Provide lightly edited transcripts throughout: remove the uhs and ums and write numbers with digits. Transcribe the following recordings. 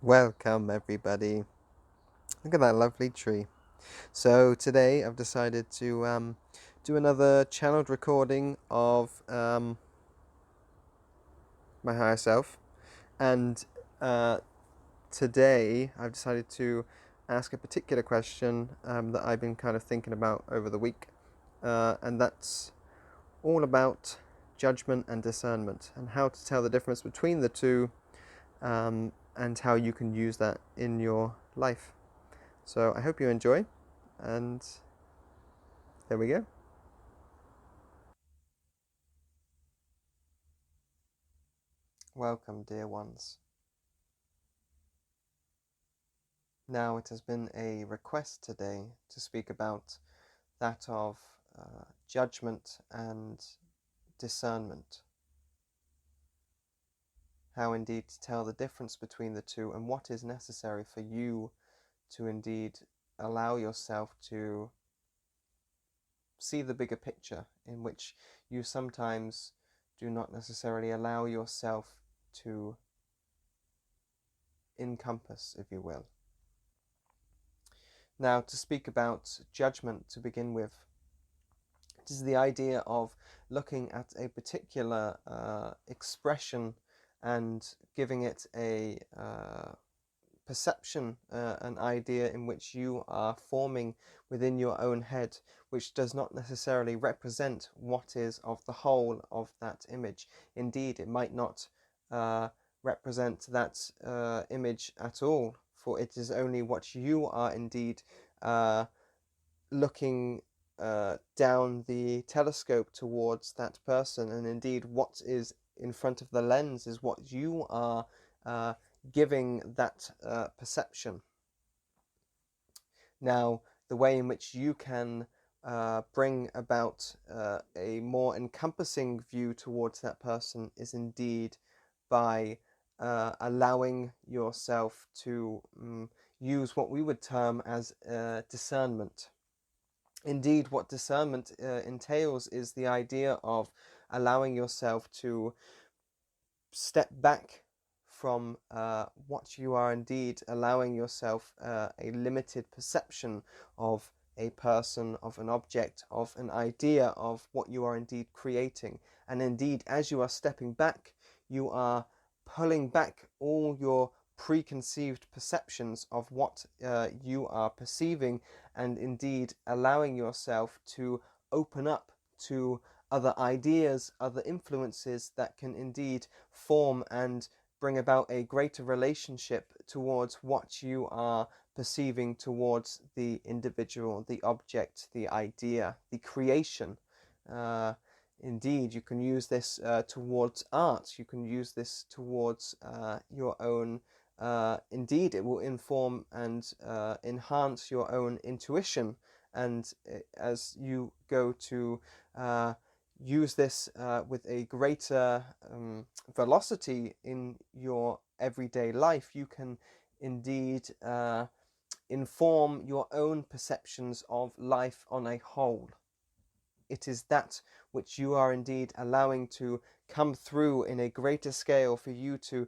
Welcome everybody. Look at that lovely tree. So today I've decided to do another channeled recording of my higher self, and today I've decided to ask a particular question that I've been kind of thinking about over the week, and that's all about judgment and discernment and how to tell the difference between the two, and how you can use that in your life. So I hope you enjoy, and there we go. Welcome, dear ones. Now, it has been a request today to speak about that of judgment and discernment. How indeed to tell the difference between the two, and what is necessary for you to indeed allow yourself to see the bigger picture, in which you sometimes do not necessarily allow yourself to encompass, if you will. Now, to speak about judgment to begin with, it is the idea of looking at a particular expression and giving it a perception, an idea in which you are forming within your own head, which does not necessarily represent what is of the whole of that image. Indeed, it might not represent that image at all, for it is only what you are indeed looking down the telescope towards that person, and indeed what is in front of the lens is what you are giving that perception. Now, the way in which you can bring about a more encompassing view towards that person is indeed by allowing yourself to use what we would term as discernment. Indeed, what discernment entails is the idea of allowing yourself to step back from what you are indeed allowing yourself a limited perception of a person, of an object, of an idea, of what you are indeed creating. And indeed, as you are stepping back, you are pulling back all your preconceived perceptions of what you are perceiving, and indeed allowing yourself to open up to other ideas, other influences that can indeed form and bring about a greater relationship towards what you are perceiving towards the individual, the object, the idea, the creation. Indeed, you can use this towards art, you can use this towards your own. Indeed, it will inform and enhance your own intuition, and as you go to use this with a greater velocity in your everyday life, you can indeed inform your own perceptions of life on a whole. It is that which you are indeed allowing to come through in a greater scale for you to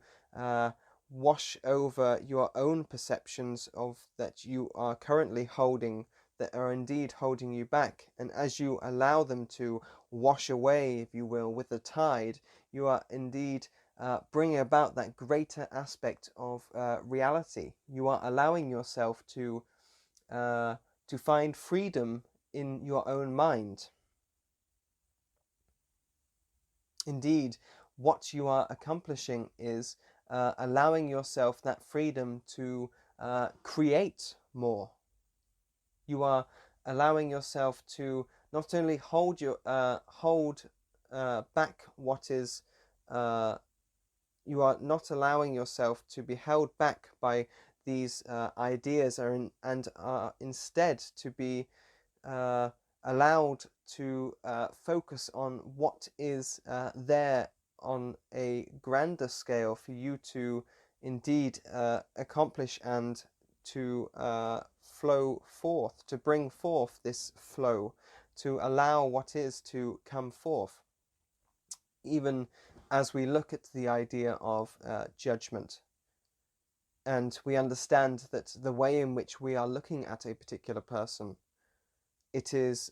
wash over your own perceptions of that you are currently holding, that are indeed holding you back. And as you allow them to wash away, if you will, with the tide, you are indeed bringing about that greater aspect of reality. You are allowing yourself to find freedom in your own mind. Indeed, what you are accomplishing is allowing yourself that freedom to create more. You are allowing yourself to not only hold back what is. You are not allowing yourself to be held back by these ideas, and are instead to be allowed to focus on what is there on a grander scale for you to indeed accomplish, and to flow forth, to bring forth this flow, to allow what is to come forth. Even as we look at the idea of judgment, and we understand that the way in which we are looking at a particular person, it is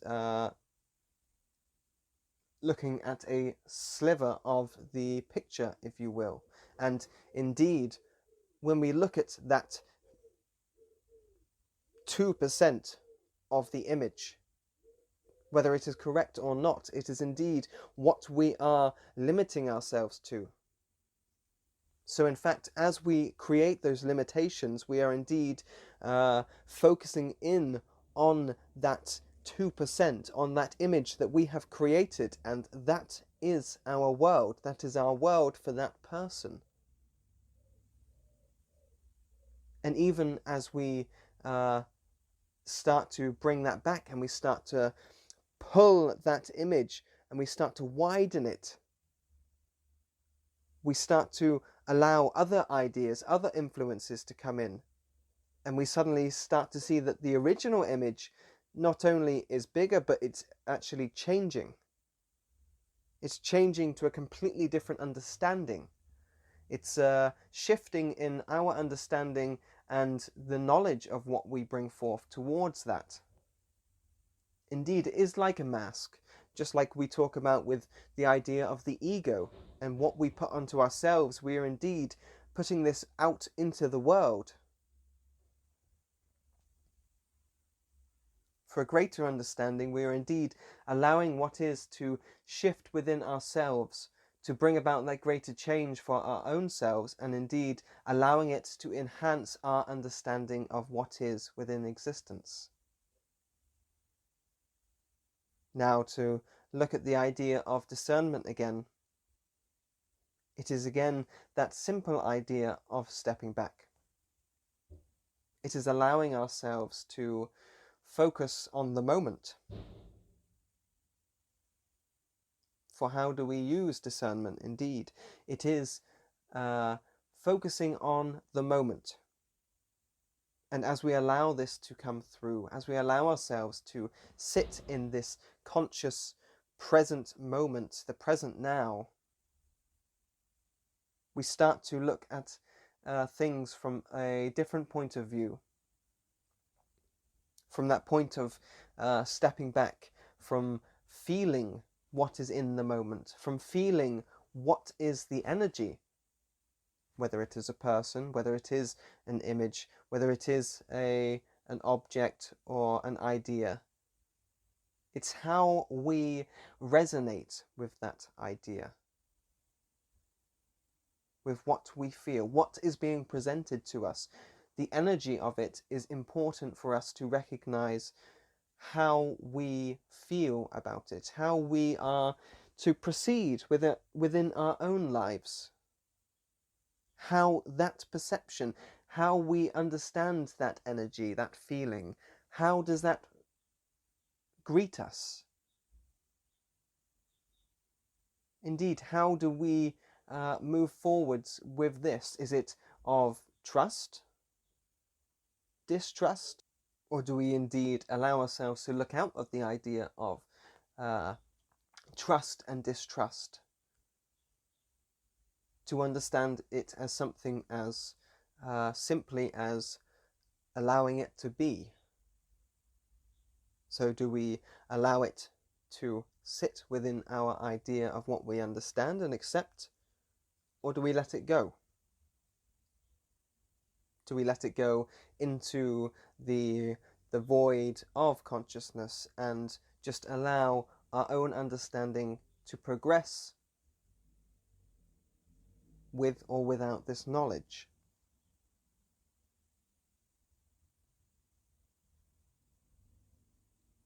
looking at a sliver of the picture, if you will. And indeed, when we look at that 2% of the image, whether it is correct or not, it is indeed what we are limiting ourselves to. So in fact, as we create those limitations, we are indeed focusing in on that 2%, on that image that we have created, and that is our world. That is our world for that person. And even as we start to bring that back, and we start to pull that image, and we start to widen it, we start to allow other ideas, other influences to come in. And we suddenly start to see that the original image not only is bigger, but it's actually changing. It's changing to a completely different understanding. It's shifting in our understanding and the knowledge of what we bring forth towards that. Indeed, it is like a mask, just like we talk about with the idea of the ego and what we put onto ourselves. We are indeed putting this out into the world. For a greater understanding, we are indeed allowing what is to shift within ourselves, to bring about that greater change for our own selves, and indeed allowing it to enhance our understanding of what is within existence. Now, to look at the idea of discernment again, it is again that simple idea of stepping back. It is allowing ourselves to focus on the moment. For how do we use discernment? Indeed, it is focusing on the moment. And as we allow this to come through, as we allow ourselves to sit in this conscious present moment, the present now, we start to look at things from a different point of view. From that point of stepping back, from feeling what is in the moment, from feeling what is the energy, whether it is a person, whether it is an image, whether it is an object or an idea. It's how we resonate with that idea, with what we feel, what is being presented to us. The energy of it is important for us to recognize how we feel about it, how we are to proceed with it within our own lives, how that perception, how we understand that energy, that feeling, how does that greet us? Indeed, how do we move forwards with this? Is it of trust, distrust, or do we indeed allow ourselves to look out of the idea of trust and distrust, to understand it as something as simply as allowing it to be? So do we allow it to sit within our idea of what we understand and accept, or do we let it go? Do we let it go into the void of consciousness and just allow our own understanding to progress with or without this knowledge?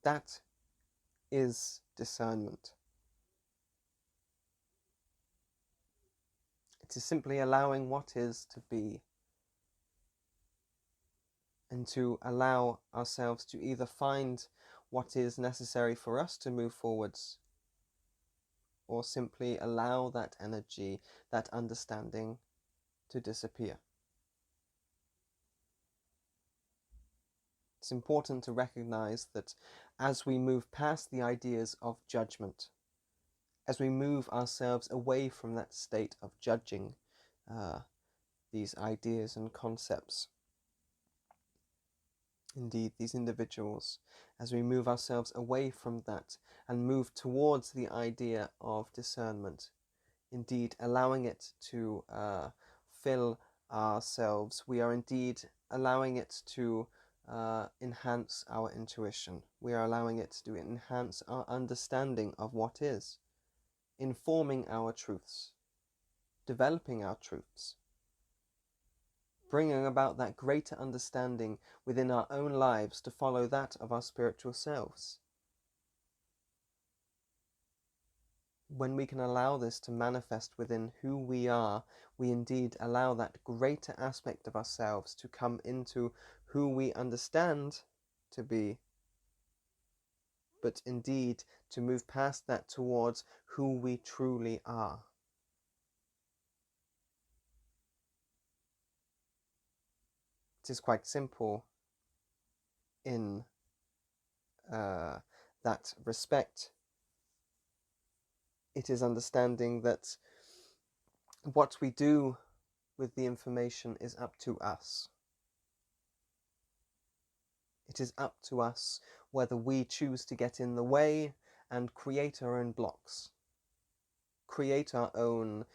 That is discernment. It is simply allowing what is to be, and to allow ourselves to either find what is necessary for us to move forwards, or simply allow that energy, that understanding, to disappear. It's important to recognize that as we move past the ideas of judgment, as we move ourselves away from that state of judging these ideas and concepts. Indeed, these individuals, as we move ourselves away from that and move towards the idea of discernment, indeed allowing it to fill ourselves, we are indeed allowing it to enhance our intuition. We are allowing it to enhance our understanding of what is, informing our truths, developing our truths, bringing about that greater understanding within our own lives to follow that of our spiritual selves. When we can allow this to manifest within who we are, we indeed allow that greater aspect of ourselves to come into who we understand to be, but indeed to move past that towards who we truly are. It is quite simple in that respect. It is understanding that what we do with the information is up to us. It is up to us whether we choose to get in the way and create our own blocks, create our own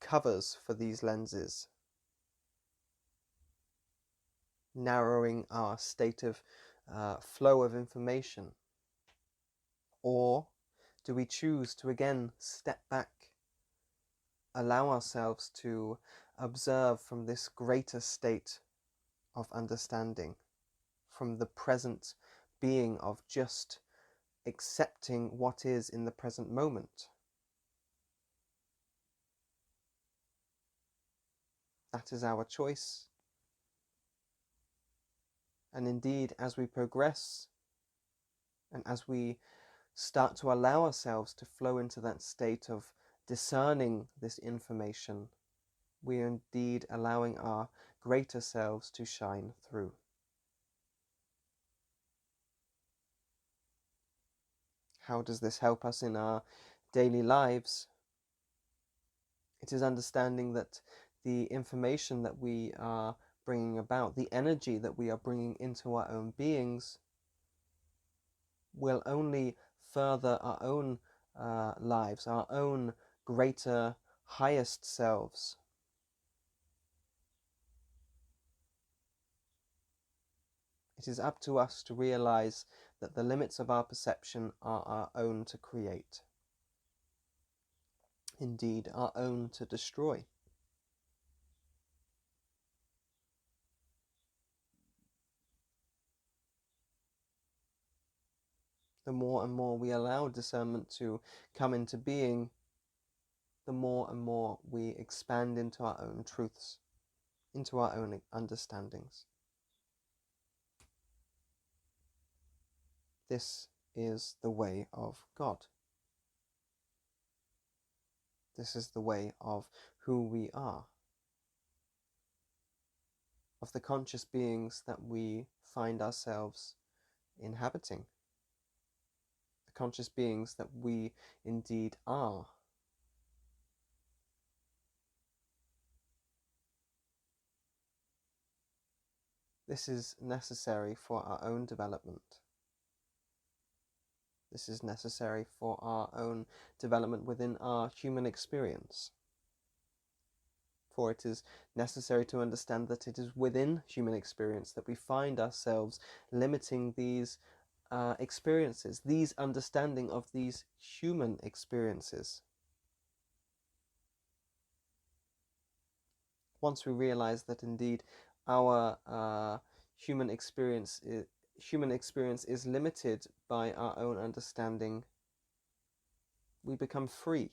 covers for these lenses, narrowing our state of flow of information. Or do we choose to again step back, allow ourselves to observe from this greater state of understanding, from the present being of just accepting what is in the present moment? That is our choice. And indeed, as we progress and as we start to allow ourselves to flow into that state of discerning this information, we are indeed allowing our greater selves to shine through. How does this help us in our daily lives? It is understanding that the information that we are bringing about, the energy that we are bringing into our own beings, will only further our own lives, our own greater, highest selves. It is up to us to realize that the limits of our perception are our own to create. Indeed, our own to destroy. The more and more we allow discernment to come into being, the more and more we expand into our own truths, into our own understandings. This is the way of God. This is the way of who we are, of the conscious beings that we find ourselves inhabiting, the conscious beings that we indeed are. This is necessary for our own development. This is necessary for our own development within our human experience. For it is necessary to understand that it is within human experience that we find ourselves limiting these experiences, these understanding of these human experiences. Once we realize that indeed our human experience is limited by our own understanding, we become free.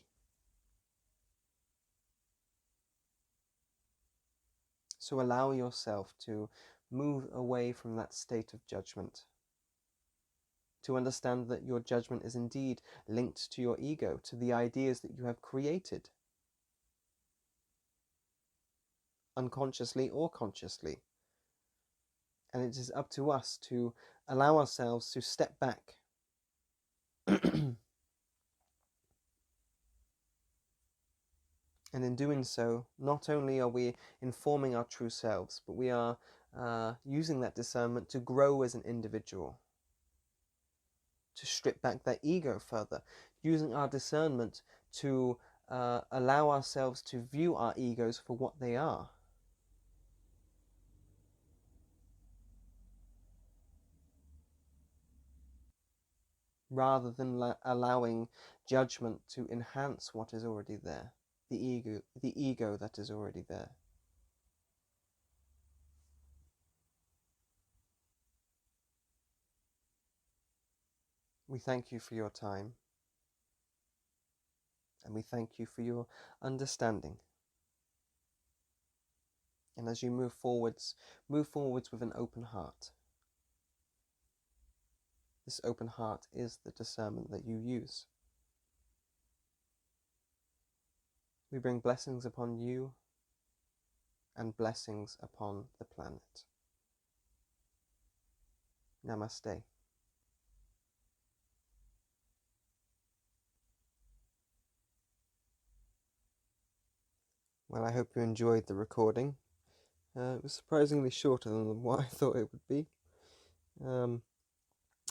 So allow yourself to move away from that state of judgment, to understand that your judgment is indeed linked to your ego, to the ideas that you have created, unconsciously or consciously. And it is up to us to allow ourselves to step back And in doing so, not only are we informing our true selves, but we are using that discernment to grow as an individual, to strip back that ego further, using our discernment to allow ourselves to view our egos for what they are. Rather than allowing judgment to enhance what is already there, the ego that is already there. We thank you for your time, and we thank you for your understanding. And as you move forwards with an open heart. This open heart is the discernment that you use. We bring blessings upon you and blessings upon the planet. Namaste. Well, I hope you enjoyed the recording. It was surprisingly shorter than what I thought it would be.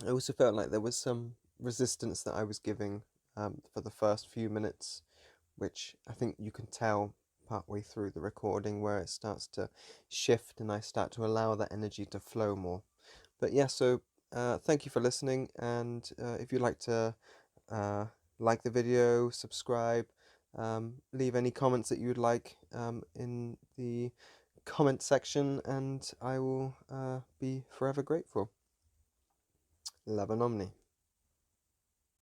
I also felt like there was some resistance that I was giving for the first few minutes, which I think you can tell partway through the recording, where it starts to shift and I start to allow that energy to flow more. But yeah, so thank you for listening, and if you'd like to like the video, subscribe, leave any comments that you would like in the comment section, and I will be forever grateful. Love and Omni.